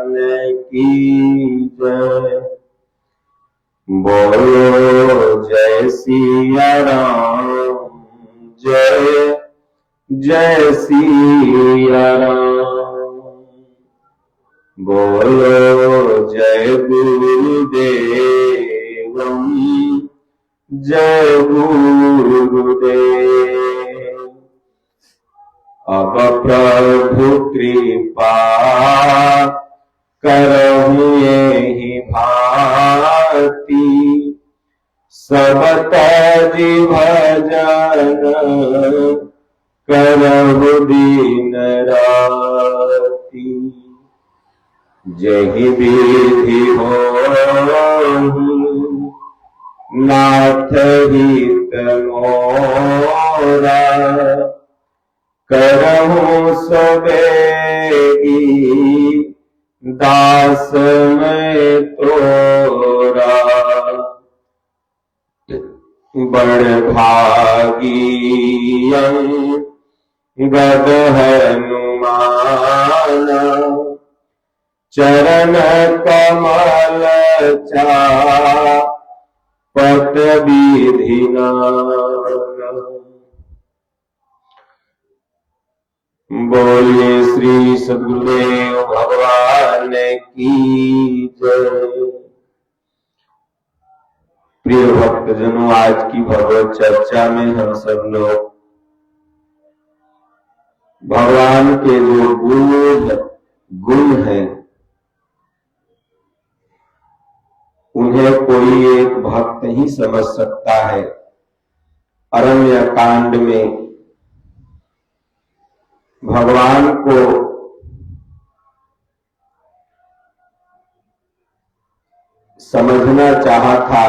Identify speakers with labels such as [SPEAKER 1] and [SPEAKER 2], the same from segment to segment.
[SPEAKER 1] भगवान की जय। बोलो जय सिया राम, जय जय सिया राम। बोलो जय गुरुदेव, जय गुरुदेव। अब प्रभु कृपा करहु एहि भांति, सब तजि भजन करहु दिन राति। जहि विधि होहि नाथ हित मोरा, करहु सबेगी दास मैं तोरा। बड़ भागी गद हनुमाना, चरण कमल चापत विधिना। बोलिए श्री सद्गुरुदेव भगवान की जय। प्रिय भक्तजनों, आज की भगवत चर्चा में हम सब लोग भगवान के जो गुण हैं उन्हें कोई एक भक्त ही समझ सकता है। अरण्य कांड में भगवान को समझना चाहा था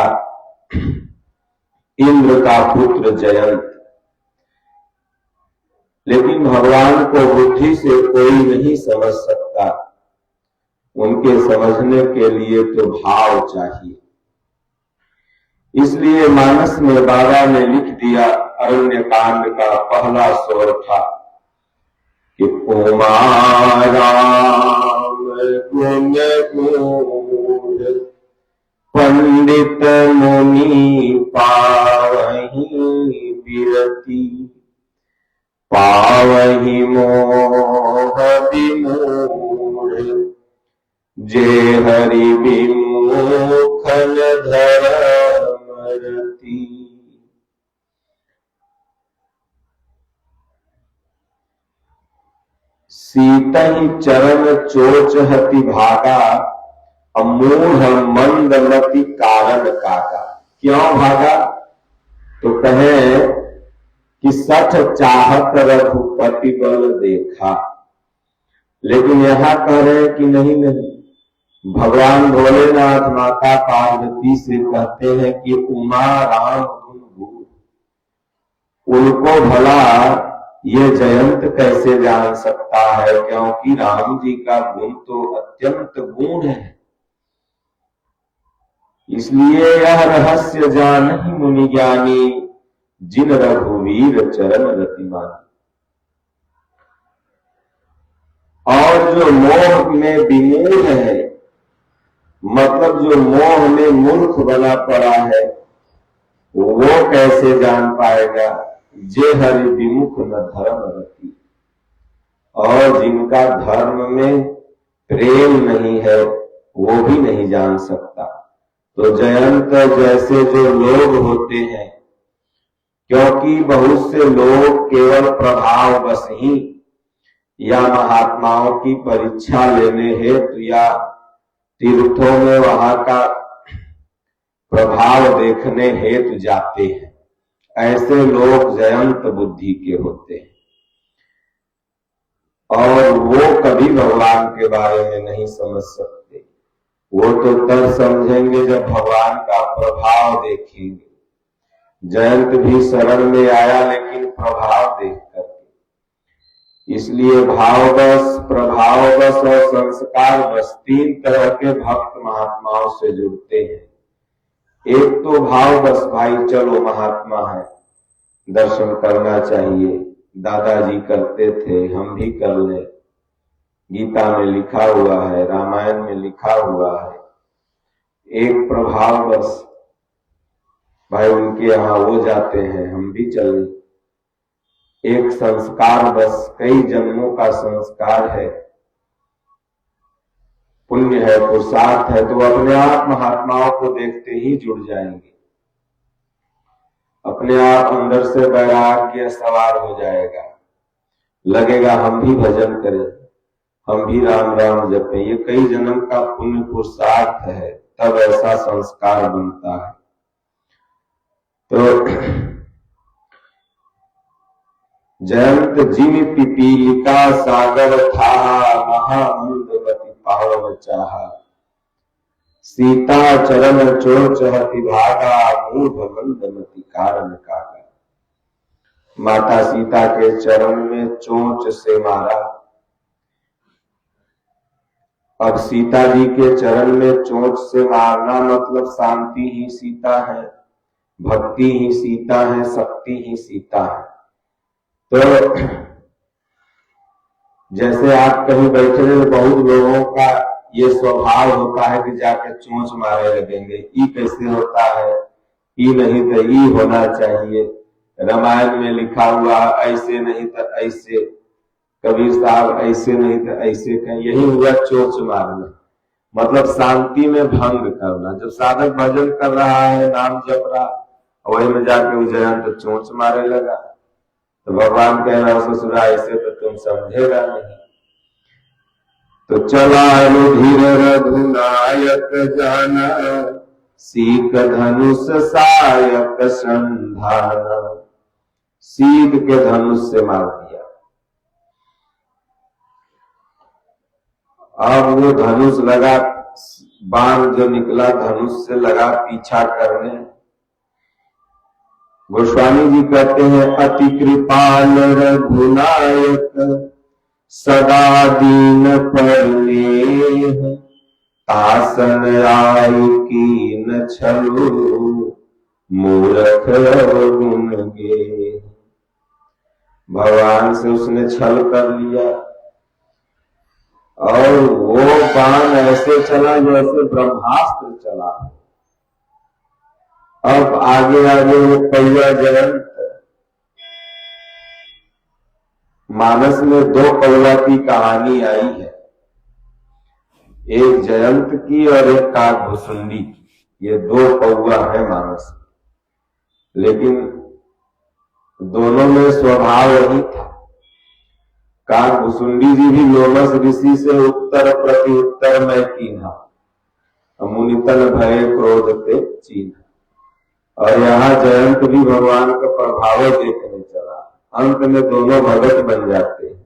[SPEAKER 1] इंद्र का पुत्र जयंत, लेकिन भगवान को बुद्धि से कोई नहीं समझ सकता। उनके समझने के लिए तो भाव चाहिए। इसलिए मानस में बाबा ने लिख दिया, अरण्य कांड का पहला स्वर था कि उमा राम गुण गूढ़, पंडित मुनि पावहि बिरति, पावहि मोह विमूढ़, जे हरि विमुख धरमरति। सीतहि चरण चोच हति भागा, अमूढ़ मंदमति कारण कागा। क्यों भागा? तो कहे कि सठ चाहत रघुपति बल देखा। लेकिन यहां कह रहे कि नहीं, भगवान भोलेनाथ माता पार्वती से कहते हैं कि उमा राम गुण गूढ़, उनको भला ये जयंत कैसे जान सकता है, क्योंकि राम जी का गुण तो अत्यंत गुण है। इसलिए यह रहस्य जानहि मुनि ज्ञानी, जिन रघुवीर चरण रतिमानी। और जो मोह में विमूढ़ है, मतलब जो मोह में मूर्ख बना पड़ा है, वो कैसे जान पाएगा? जे हरि विमुख न धर्म रति, और जिनका धर्म में प्रेम नहीं है वो भी नहीं जान सकता। तो जयंत जैसे जो लोग होते हैं, क्योंकि बहुत से लोग केवल प्रभाव बस ही या महात्माओं की परीक्षा लेने हेतु या तीर्थों में वहां का प्रभाव देखने हेतु जाते हैं, ऐसे लोग जयंत बुद्धि के होते हैं। और वो कभी भगवान के बारे में नहीं समझ सकते। वो तो तब समझेंगे जब भगवान का प्रभाव देखेंगे। जयंत भी शरण में आया, लेकिन प्रभाव देख करके। इसलिए भाववश, प्रभाववश और संस्कार बस तीन तरह के भक्त महात्माओं से जुड़ते हैं। एक तो भाववश, भाई चलो महात्मा है, दर्शन करना चाहिए, दादाजी करते थे हम भी कर लें, गीता में लिखा हुआ है, रामायण में लिखा हुआ है। एक प्रभाव बस भाई उनके यहाँ वो जाते हैं, हम भी चलें। एक संस्कार बस, कई जन्मों का संस्कार है, पुण्य है, पुरुषार्थ है, तो अपने आप महात्माओं को देखते ही जुड़ जाएंगे। अपने आप अंदर से वैराग्य सवार हो जाएगा, लगेगा हम भी भजन करें, हम भी राम राम जपें। ये कई जन्म का पुण्य पुरुषार्थ है, तब ऐसा संस्कार बनता है। तो जयंत जिमि पिपीलिका सागर था, महामंदमति पावन चाहा। सीता चरण चोर चहति भागा, मूढ़ मंदमति कारण कागा। माता सीता के चरण में चोंच से मारा। अब सीता जी के चरण में चोंच से मारना मतलब शांति ही सीता है, भक्ति ही सीता है, शक्ति ही सीता है। तो जैसे आप कहीं बैठे हैं, बहुत लोगों का ये स्वभाव होता है कि जाके चोंच मारे लगेंगे। ई कैसे होता है, ई नहीं तो ई होना चाहिए, रामायण में लिखा हुआ ऐसे नहीं तो ऐसे, कबीर साहब ऐसे नहीं तो ऐसे कहें। यही हुआ चोंच मारना, मतलब शांति में भंग करना। जब साधक भजन कर रहा है, नाम जप रहा, वही में जाके जयंत चोंच मारे लगा, तो भगवान कह रहा ससुरा ऐसे तो तुम समझेगा नहीं। तो चला रुधिर रघुनायक जाना, सीख धनुष सायक संधाना। सीध के धनुष से मार दिया। अब वो धनुष लगा, बाण जो निकला धनुष से लगा पीछा करने। गोस्वामी जी कहते हैं, अति कृपाल रघुनायक सदा दीन पर नेह। तासन आई कीन छलु, मूरख गुण गे। भगवान से उसने छल कर लिया और वो बाण ऐसे चला जैसे ब्रह्मास्त्र चला। अब आगे आगे वो कौआ जयंत, मानस में दो कौआ की कहानी आई है, एक जयंत की और एक काकभुसुंडी की। ये दो कौआ है मानस में, लेकिन दोनों में स्वभाव वही था। काकभुसुंडी जी भी लोमस ऋषि से उत्तर प्रति उत्तर में कीन्हा, मुनितन भय क्रोध ते चीन्हा। और यहाँ जयंत भी भगवान का प्रभाव देखने चला, अंत में दोनों भगत बन जाते हैं।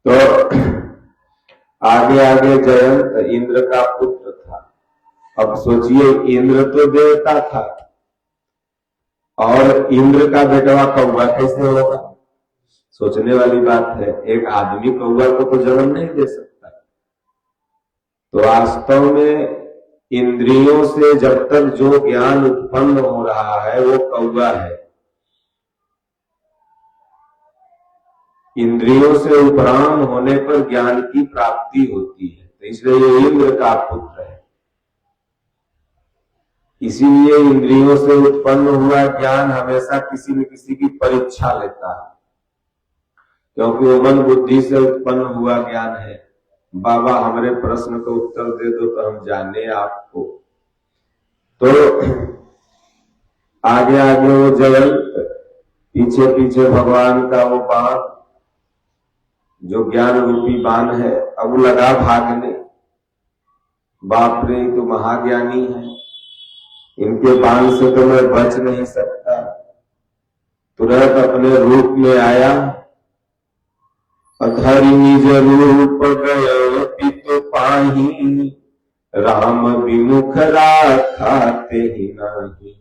[SPEAKER 1] तो आगे आगे जयंत इंद्र का पुत्र था। अब सोचिए, इंद्र तो देवता था और इंद्र का बेटवा कौआ कैसे होगा? सोचने वाली बात है। एक आदमी कौआ को तो जन्म नहीं दे सकता। तो वास्तव में इंद्रियों से जब तक जो ज्ञान उत्पन्न हो रहा है वो कौआ है। इंद्रियों से उपराम होने पर ज्ञान की प्राप्ति होती है, तो इसलिए ये इंद्र का पुत्र है। इसीलिए इंद्रियों से उत्पन्न हुआ ज्ञान हमेशा किसी न किसी की परीक्षा लेता है, क्योंकि वो मन बुद्धि से उत्पन्न हुआ ज्ञान है। बाबा हमारे प्रश्न का उत्तर दे दो तो हम जाने आपको। तो आगे आगे वो जयंत, पीछे पीछे भगवान का वो बाण, जो ज्ञान रूपी बाण है, अब लगा भागने। बाप रे, तो महाज्ञानी है, इनके बाण से तो मैं बच नहीं सकता। तुरंत अपने रूप में आया, अधरि निज रूप गयो पितु पाही। राम विमुख राखा तेहि नाही।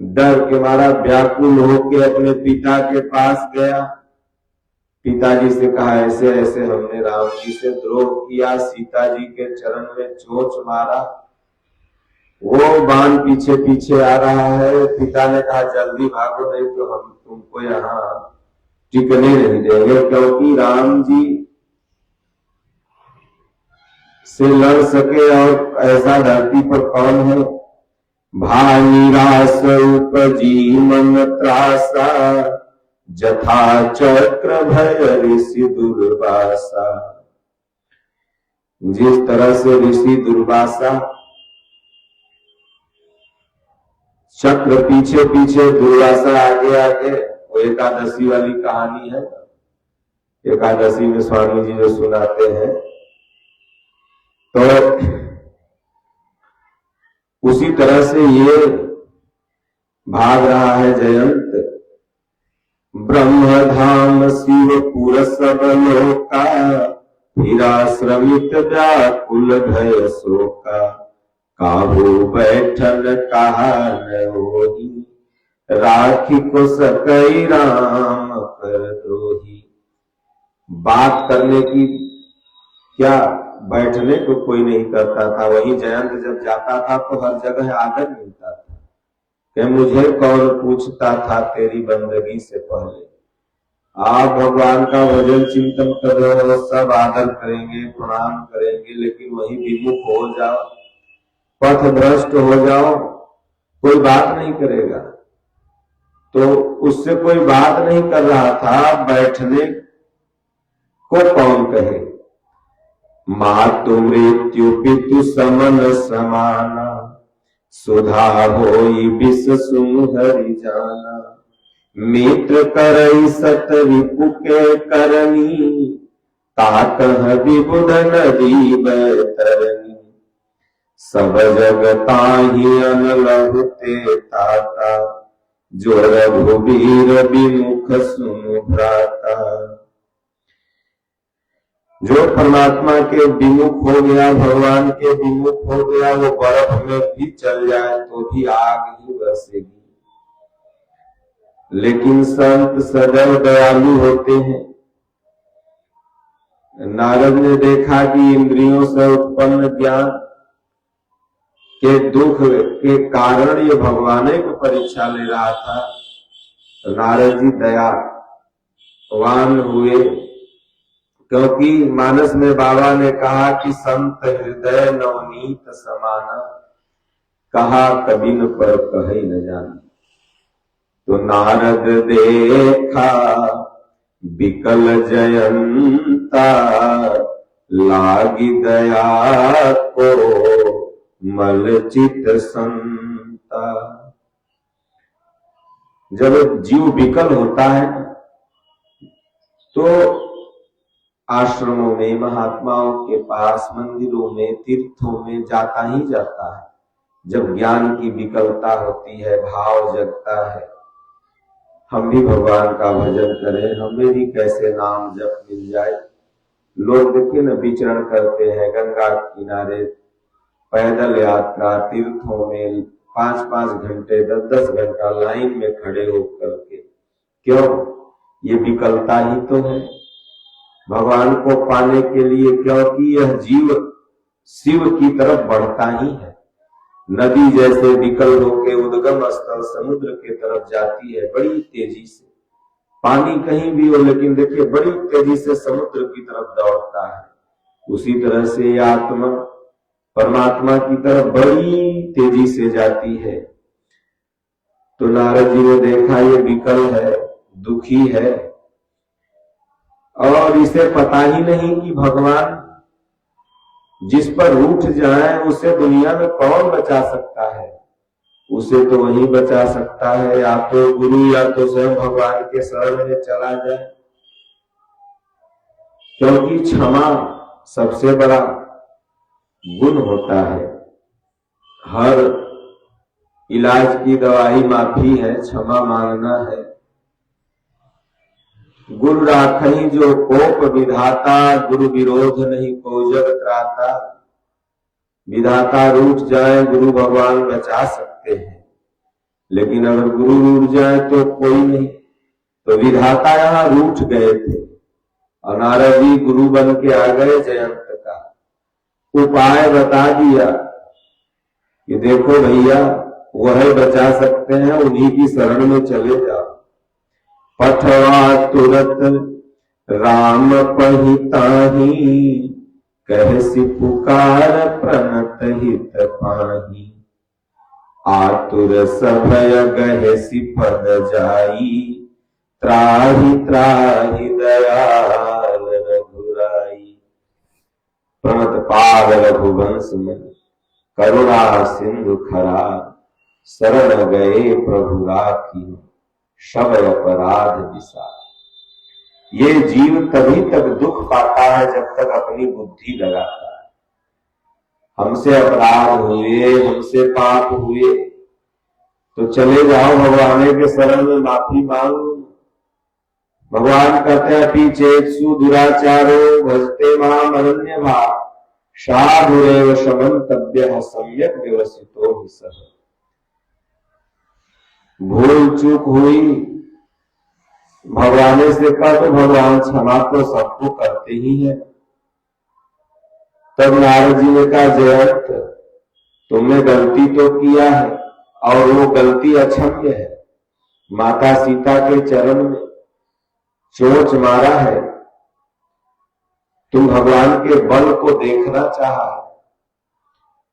[SPEAKER 1] डर के मारा व्याकुल होके अपने पिता के पास गया। पिताजी से कहा, ऐसे ऐसे हमने राम जी से द्रोह किया, सीता जी के चरण में चोंच मारा। वो बाण पीछे पीछे आ रहा है। पिता ने कहा, जल्दी भागो, नहीं तो हम तुमको यहाँ टिकने नहीं देंगे, क्योंकि राम जी से लड़ सके और ऐसा धरती पर कौन है। भाई रास उपजी मन त्रासा, जथा चक्र भय ऋषि दुर्वासा। जिस तरह से ऋषि दुर्वासा चक्र पीछे पीछे, दुर्वासा आगे आगे, वो एकादशी वाली कहानी है। एकादशी में स्वामी जी जो सुनाते हैं, तो उसी तरह से ये भाग रहा है जयंत। ब्रह्मधाम शिवपुर सब लोका, हिराश्रमित व्याकुल भय शोका। काहू बैठन कहा न होही, राखी को सकई राम कर द्रोही। बात करने की क्या, बैठने को कोई नहीं करता था। वही जयंत जब जाता था तो हर जगह आदर मिलता था कि मुझे कौन पूछता था तेरी बंदगी से पहले। आप भगवान का भजन चिंतन कर रहे हो, सब आदर करेंगे, प्रणाम करेंगे, लेकिन वही विमुख हो जाओ, पथ भ्रष्ट हो जाओ, कोई बात नहीं करेगा। तो उससे कोई बात नहीं कर रहा था, बैठने को कौन कहे। मातु मृत्यु पितु समन समाना, सुधा होई विष सुन हरि जाना। मित्र करई सत रिपु के करनी, ताकह विबुध नदी बैतरनी। सब जगता ही अनलहु ते ताता, जो रघुबीर विमुख सुनु भ्राता। जो परमात्मा के विमुख हो गया, भगवान के विमुख हो गया, वो बर्फ में भी चल जाए तो भी आग ही बरसेगी। लेकिन संत सदैव दयालु होते हैं। नारद ने देखा कि इंद्रियों से उत्पन्न ज्ञान के दुख के कारण ये भगवान को परीक्षा ले रहा था। तो नारद जी दयावान हुए, क्योंकि मानस में बाबा ने कहा कि संत हृदय नवनीत समाना, कहा कभी न पर कहे न जाना। तो नारद देखा बिकल जयंता, लागी दया को मलचित संता। जब जीव विकल होता है तो आश्रमों में, महात्माओं के पास, मंदिरों में, तीर्थों में जाता ही जाता है। जब ज्ञान की विकलता होती है, भाव जगता है, हम भी भगवान का भजन करें, हमें भी कैसे नाम जप मिल जाए। लोग देखिए न, विचरण करते हैं गंगा किनारे, पैदल यात्रा, तीर्थों में 5-5 घंटे 10-10 घंटा लाइन में खड़े होकर के। क्यों? ये विकलता ही तो है भगवान को पाने के लिए, क्योंकि यह जीव शिव की तरफ बढ़ता ही है। नदी जैसे विकल होकर उद्गम स्थल समुद्र के तरफ जाती है बड़ी तेजी से, पानी कहीं भी हो लेकिन देखिए बड़ी तेजी से समुद्र की तरफ दौड़ता है। उसी तरह से आत्मा परमात्मा की तरफ बड़ी तेजी से जाती है। तो नारद जी ने देखा ये विकल है, दुखी है, और इसे पता ही नहीं कि भगवान जिस पर रूठ जाए उसे दुनिया में कौन बचा सकता है। उसे तो वही बचा सकता है, या तो गुरु या तो स्वयं भगवान के शरण में चला जाए। क्योंकि क्षमा सबसे बड़ा गुण होता है। हर इलाज की दवाई माफी है, क्षमा मांगना है। गुरु राखई जो कोप विधाता, गुरु विरोध नहीं को जग त्राता। विधाता रूठ जाए, गुरु भगवान बचा सकते हैं, लेकिन अगर गुरु रूठ जाए तो कोई नहीं। तो विधाता यहाँ रूठ गए थे और नारद जी गुरु बन के आ गए। जयंत का उपाय बता दिया कि देखो भैया, वह बचा सकते हैं, उन्हीं की शरण में चले जाओ। पठवा तुरत राम पहिताही, कहसी पुकार प्रणत हित पाही, आतुर सभय गहसी पद जाई, त्राहि त्राहि दयाल रघुराई। प्रणत पाद रघुवंश में करुणा सिंधु खरा, शरण गए प्रभु राखी, शब अपराध विसार। ये जीव तभी तक दुख पाता है जब तक अपनी बुद्धि लगाता है। हमसे अपराध हुए, हमसे पाप हुए, तो चले जाओ भगवान के शरण में माफी मांगो। भगवान कहते हैं पीछे दुराचारो भजते माम अनन्य भाव, साधुरेव शमंतव्य सम्यक व्यवसितो ही सब। भूल चूक हुई, भगवान से कहा तो भगवान क्षमा तो सबको करते ही है। तब नारद जी ने कहा जयंत तुमने गलती तो किया है और वो गलती अक्षम्य है। माता सीता के चरण में चोंच मारा है, तुम भगवान के बल को देखना चाहा।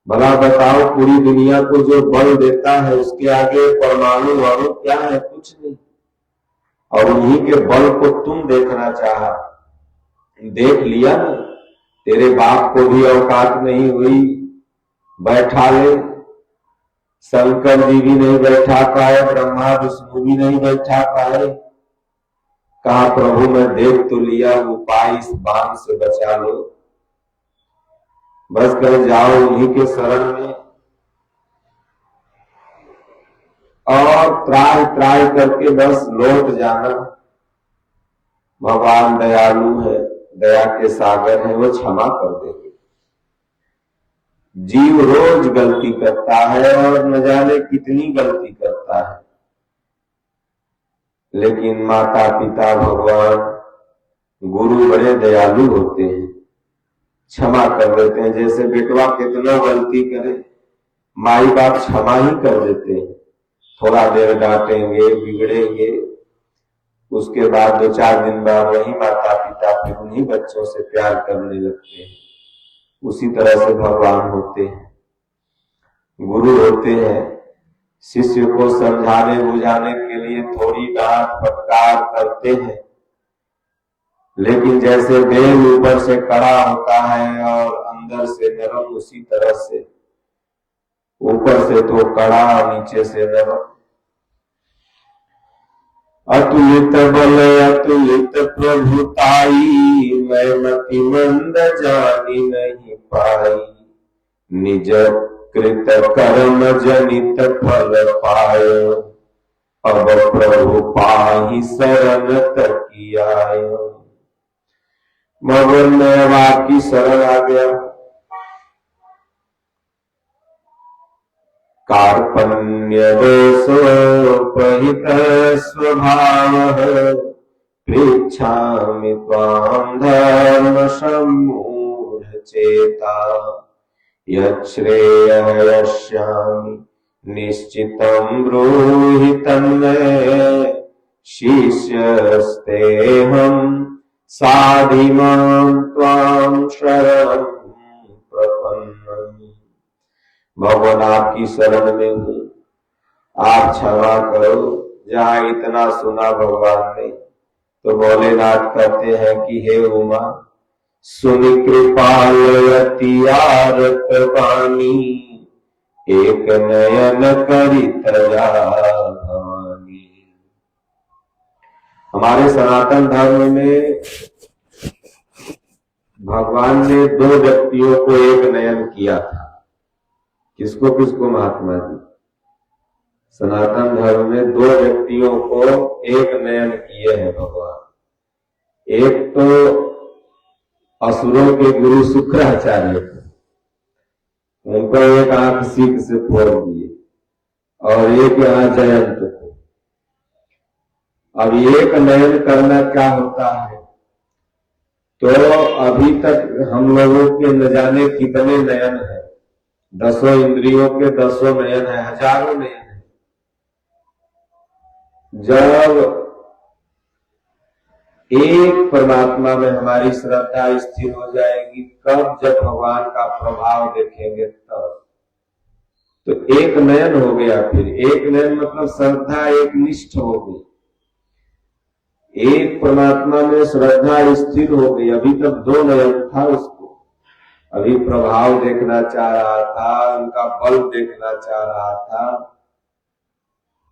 [SPEAKER 1] भला बताओ पूरी दुनिया को जो बल देता है उसके आगे परमाणु अणु क्या है? कुछ नहीं। और उन्हीं के बल को तुम देखना चाहा, देख लिया ना। तेरे बाप को भी औकात नहीं हुई बैठा ले, शंकर जी भी नहीं बैठा पाए, ब्रह्मा विष्णु भी नहीं बैठा पाए। कहा प्रभु मैं देख तो लिया, उपाय इस बाण से बचा लो। बस कर जाओ उन्हीं के शरण में और त्राहि त्राहि करके बस लौट जाना। भगवान दयालु है, दया के सागर है, वो क्षमा कर देंगे। जीव रोज गलती करता है और न जाने कितनी गलती करता है, लेकिन माता पिता भगवान गुरु बड़े दयालु होते हैं, क्षमा कर देते हैं। जैसे बेटवा कितना गलती करे, माई बाप क्षमा ही कर देते हैं। थोड़ा देर डांटेंगे, बिगड़ेंगे, उसके बाद 2-4 दिन बाद वही माता पिता फिर उन्हीं बच्चों से प्यार करने लगते हैं। उसी तरह से भगवान होते हैं, गुरु होते हैं। शिष्य को समझाने बुझाने के लिए थोड़ी डांट फटकार करते हैं, लेकिन जैसे बेल ऊपर से कड़ा होता है और अंदर से नरम, उसी तरह से ऊपर से तो कड़ा नीचे से नरम। अतुलित बल अतुलित प्रभुताई, मैं मति मंद जानी नहीं पाई, निज कृत कर्म जनित फल पायो, अब प्रभु पाहि शरण तकियायो। भगवान में आपकी शरण आ गया। कार्पण्य दोषोपहित स्वभाव, पृच्छामि त्वां धर्म सम्मूढ़ चेता, यच्छ्रेयः यस्यामि निश्चितं ब्रूहि तन्मे, शिष्यस्तेऽहं साधिमां त्वां शरणं प्रपन्नम्। भगवान आपकी शरण में हूँ, आप क्षमा करो। जहाँ इतना सुना भगवान ने तो भोलेनाथ कहते हैं कि हे उमा, सुनि कृपालयति आरत वाणी, एक नयन करि तजा भवानी। हमारे सनातन धर्म में भगवान ने 2 व्यक्तियों को एक नयन किया था। किसको किसको? महात्मा जी। सनातन धर्म में 2 व्यक्तियों को एक नयन किए हैं भगवान। एक तो असुरों के गुरु शुक्राचार्य थे, उनको एक आंख सीख से फोड़ दिए, और एक यहाँ जयंत थे। अब एक नयन करना क्या होता है? तो अभी तक हम लोगों के न जाने कितने नयन है, 10 इंद्रियों के 10 नयन है, हजारों नयन है। जब एक परमात्मा में हमारी श्रद्धा स्थिर हो जाएगी। कब? जब भगवान का प्रभाव देखेंगे तब। तो एक नयन हो गया। फिर एक नयन मतलब श्रद्धा एक निष्ठ हो गई, एक परमात्मा में श्रद्धा स्थिर हो गई। अभी तक दो नयन था उसको, अभी प्रभाव देखना चाह रहा था, उनका बल देखना चाह रहा था।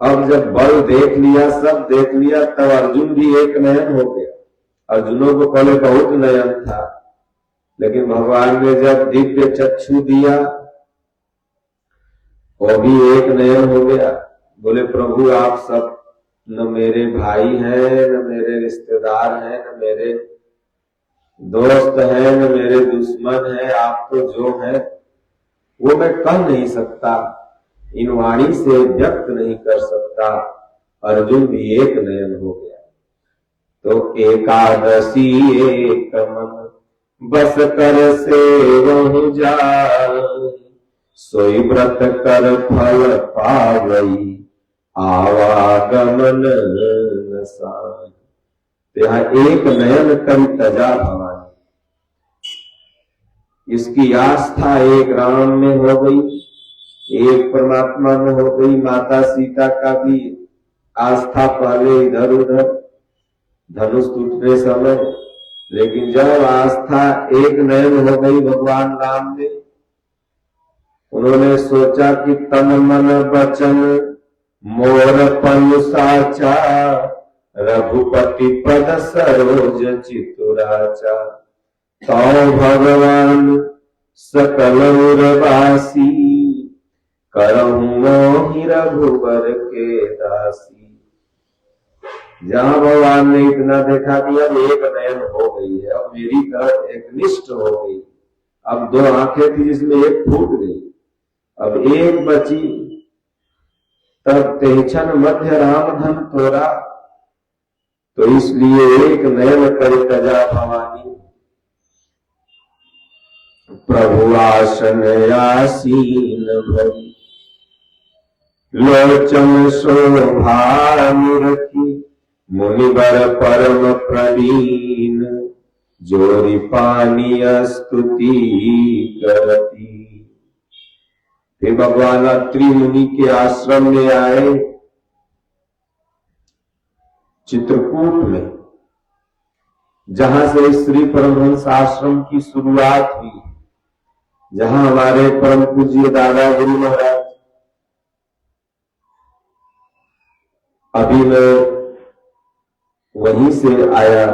[SPEAKER 1] अब जब बल देख लिया, सब देख लिया, तब अर्जुन भी एक नयन हो गया। अर्जुनों को पहले बहुत नयन था, लेकिन भगवान ने जब दिव्य चक्षु दिया वो भी एक नयन हो गया। बोले प्रभु आप सब न मेरे भाई हैं, न मेरे रिश्तेदार हैं, न मेरे दोस्त हैं, न मेरे दुश्मन हैं, आप तो जो हैं वो मैं कह नहीं सकता, इन वाणी से व्यक्त नहीं कर सकता। अर्जुन भी एक नयन हो गया। तो एकादशी एक मन बस कर सेवहु जाय, सोई व्रत कर फल पावई आवागमन न साय। यहाँ एक नयन कर तजा भवानी। इसकी आस्था एक राम में हो गई, एक परमात्मा में हो गई। माता सीता का भी आस्था पहले इधर उधर धनुष टूटने समय, लेकिन जब आस्था एक नयन हो गई भगवान राम में, उन्होंने सोचा कि तन मन वचन मोर पनु साचा, रघुपति पद सरोज चितुराचा। तो भगवान सकल उर्वासी, करहु मोहि रघुबर के दासी। जहां भगवान ने इतना देखा कि अब एक नयन हो गई है, अब मेरी तरफ एक निष्ठ हो गई। अब दो आंखें थी जिसमें एक फूट गई, अब एक बची। तब तेछन मध्य राम धन तोरा, तो इसलिए एक नयन कर तजा भवानी। प्रभु आसन आसीन भरी, लोचन शोभा निरखी, मुनिवर परम प्रवीण, जोरी पानी स्तुति करती। फिर भगवान अत्रि मुनि के आश्रम में आए, चित्रकूट में, जहां से श्री परमहंस आश्रम की शुरुआत हुई, जहां हमारे परम पूज्य दादा गुरु महाराज। अभी मैं वहीं से आया,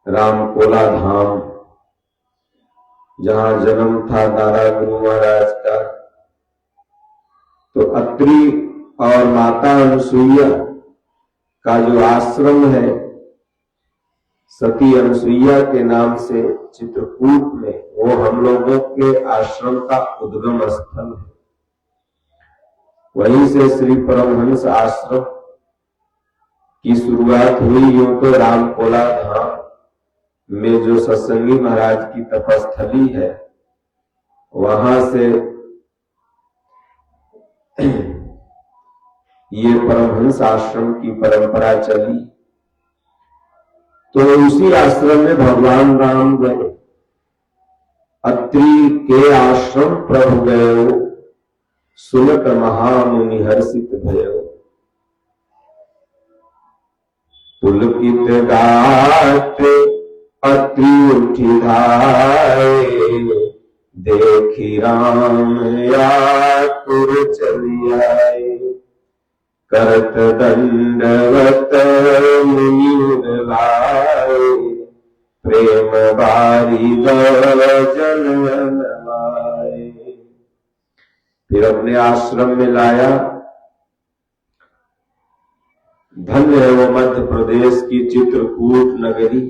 [SPEAKER 1] रामकोला धाम, जहां जन्म था दादा गुरु महाराज का। तो अत्रि और माता अनुसुईया का जो आश्रम है, सती अनुसुईया के नाम से चित्रकूट में, वो हम लोगों के आश्रम का उद्गम स्थल है। वहीं से श्री परमहंस आश्रम की शुरुआत हुई। यूं तो रामकोला धाम में जो सत्संगी महाराज की तपस्थली है, वहां से ये परमहंस आश्रम की परंपरा चली। तो उसी आश्रम में भगवान राम गए। अत्रि के आश्रम प्रभु गए, सुनत महामुनि हर्षित भयो। पुलकित गात अत्रि उठी धाये, देखी राम आतुर चली आए। करत दंडवत मुनि लाए, प्रेम बारी जन नवाए। फिर अपने आश्रम में लाया। धन्य है वो मध्य प्रदेश की चित्रकूट नगरी,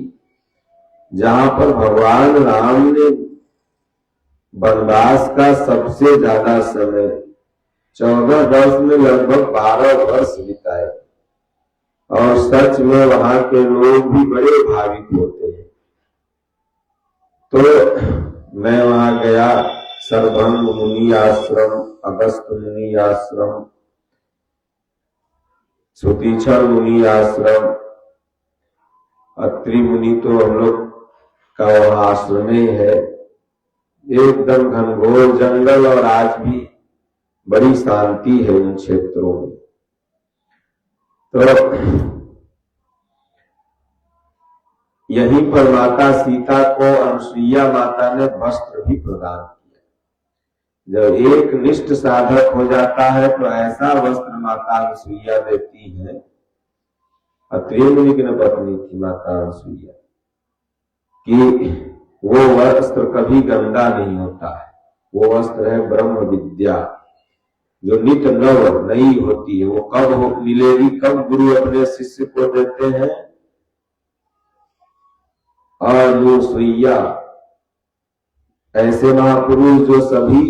[SPEAKER 1] जहां पर भगवान राम ने वनवास का सबसे ज्यादा समय 14 वर्ष में लगभग 12 वर्ष बिताए। और सच में वहां के लोग भी बड़े भाविक होते हैं। तो मैं वहां गया, सर्वभंग मुनि आश्रम, अगस्त मुनि आश्रम, सुतीक्षण मुनि आश्रम, अत्रि मुनि तो हम लोग का वहां आश्रम ही है, एकदम घनघोर जंगल, और आज भी बड़ी शांति है उन क्षेत्रों में। तो यहीं पर माता सीता को अनुसुईया माता ने वस्त्र भी प्रदान किया। जब एक निष्ठ साधक हो जाता है तो ऐसा वस्त्र माता अनुसुईया देती है। अत्रि मुनि की पत्नी थी माता अनुसुईया, कि वो वस्त्र कभी गंदा नहीं होता है। वो वस्त्र है ब्रह्म विद्या, जो नित नव नई होती है। वो कब मिलेगी, कब गुरु अपने शिष्य को देते हैं? अनुसुईया ऐसे महापुरुष जो सभी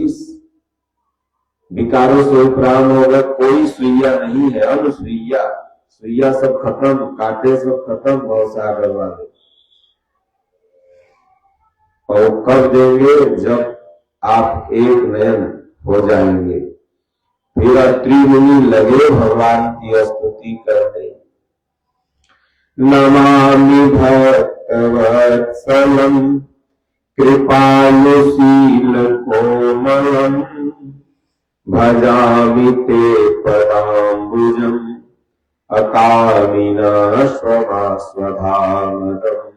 [SPEAKER 1] विकारों से उपराम हो गए, कोई सुईया नहीं है, अनुसुईया। सुईया सब खत्म, कांटे सब खत्म, भवसागर वाले। और कब देंगे? जब आप एक नयन हो जाएंगे। फिर अत्रि मुनि लगे भगवान की स्तुति करने। नमामि भक्तवत्सलं कृपालुशील कोमलम् भजामि ते पदाम्बुजम् अकामिनाश्वमास्वधामदम्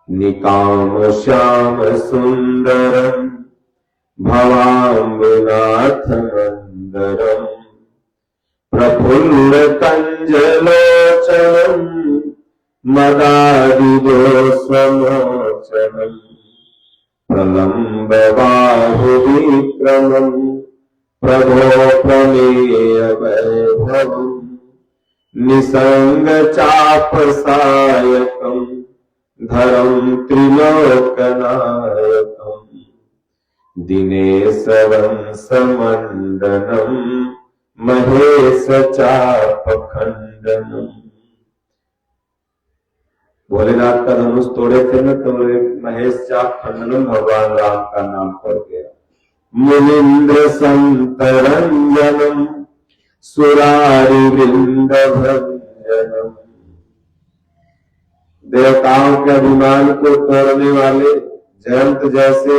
[SPEAKER 1] निकाम श्याम सुंदरम् भवाम्बुनाथ मंदरम् प्रफुल्ल कंजलोचनम् मदारिदोषमोचनम् प्रलम्ब बाहुविक्रमम् प्रभो प्रमेय वैभवम् निसंग चाप सायकम् धरम त्रिलोकनायकम् दिनेश वंशमंडनम् महेश चाप खंडनम्। भोलेनाथ का धनुष तोड़े थे ना, तो महेश चाप खंडनम भगवान राम का नाम पड़ गया। मुनिंद्र संतरंजनम सुरारि वृंद भंजनम। देवताओं के अभिमान को तोड़ने वाले, जयंत जैसे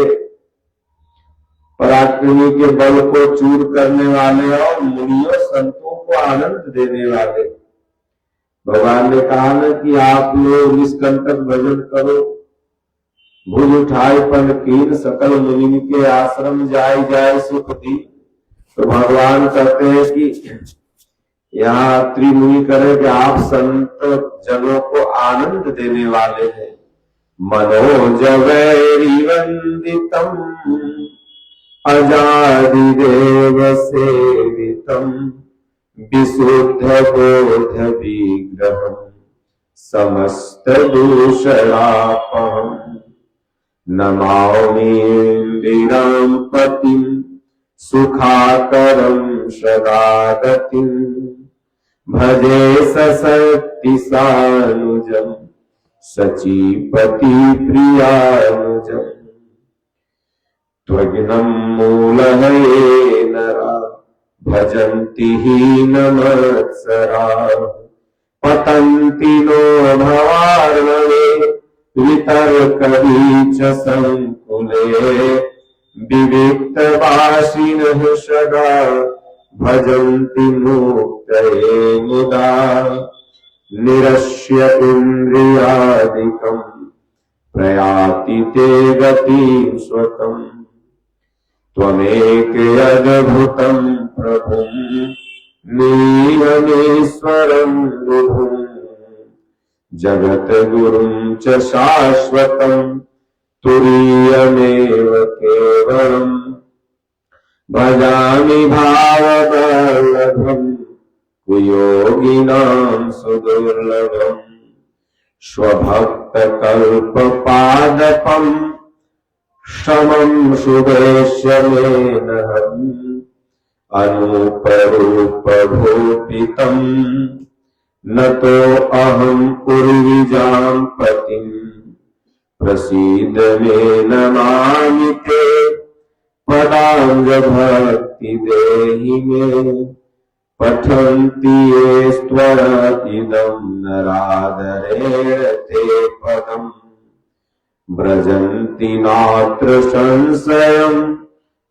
[SPEAKER 1] पराक्रमी के बल को चूर करने वाले और मुनियों संतों को आनंद देने वाले। भगवान ने कहा ना कि आप लोग निष्कंटक भजन करो, भुज उठाए पन कीन सकल मुनि के आश्रम जाय जाय सुख दी। तो भगवान कहते हैं कि यहाँ अत्रि मुनि करे कि आप संत जनों को आनंद देने वाले हैं। मनोज वैरिवंदितम अजादिदेव सेवितम विशुद्ध बोध विग्रहम् समस्त दूषणापहम् नमामि पतिम् सुखाकरम् सदागतिम् भजे सशक्ति सानुजम् सचीपति प्रियानुजम् त्वग्नम् मूलः ये नरा भजन्ति हीनमत्सरा पतन्ति नो भवार्णवे वितर्कवीच संकुले विविक्तवासिनः सदा भजन्ति मुक्तये मुदा निरस्य इन्द्रियादिकम् प्रयाति ते गतिं स्वकम् त्वमेक अद्भुतम् प्रभुम् नीयमेश्वरम् विभुम् जगद्गुरुम् च शाश्वतम् तुरीयमेव केवलम् भजामि भाववल्लभम् कुयोगिनाम् सुदुर्लभम् स्वभक्तकल्पपादपम् समम् सुदेश्यमेनहम् अनूपरूपभूपितम् नतो अहम् उर्विजाम् पतिम् प्रसीद मे नमामि ते पदांग भक्ति देहि मे पठन्ति ये स्त्वर इदं नरादरेण ते पदम् व्रजन्ति नात्र संशयम्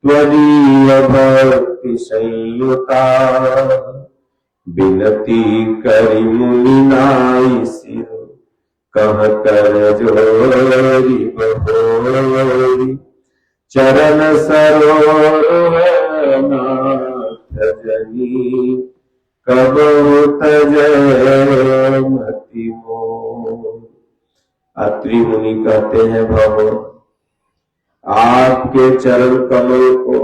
[SPEAKER 1] त्वदीय भक्ति संयुता बिनती करि मुनि नाई सिर कह कर जोरी बहोरी चरण सरोवर नाथ जनी कबहु तजय मति मोर। अत्रि मुनि कहते हैं भगवान आपके चरण कमल को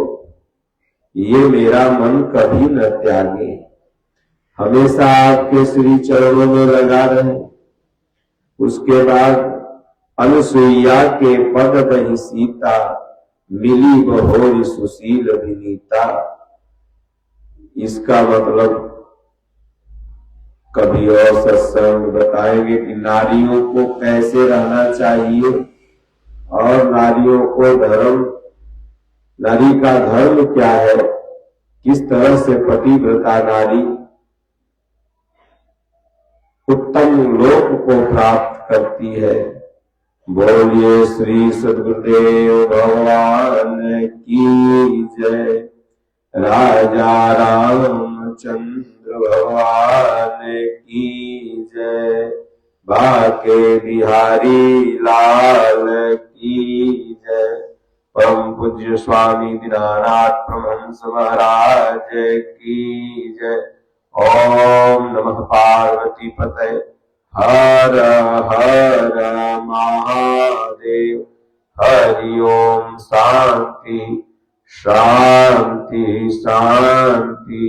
[SPEAKER 1] ये मेरा मन कभी न त्यागे, हमेशा आपके श्री चरणों में लगा रहे। उसके बाद अनुसुईया के पद बही सीता मिली बहोरी सुशील विनीता। इसका मतलब कभी और सत्संग बताएंगे कि नारियों को कैसे रहना चाहिए और नारियों को धर्म, नारी का धर्म क्या है, किस तरह से पतिव्रता नारी उत्तम लोक को प्राप्त करती है। बोलिए श्री सद्गुरुदेव भगवान की जय, राजा रामचंद्र भगवान की जय, बाके बिहारी लाल की जय, परम पूज्य स्वामी दीनानाथ परमहंस महाराज की जय। ओम नमः पार्वती पते हर हर महादेव। हरि ओम। शांति शांति शांति।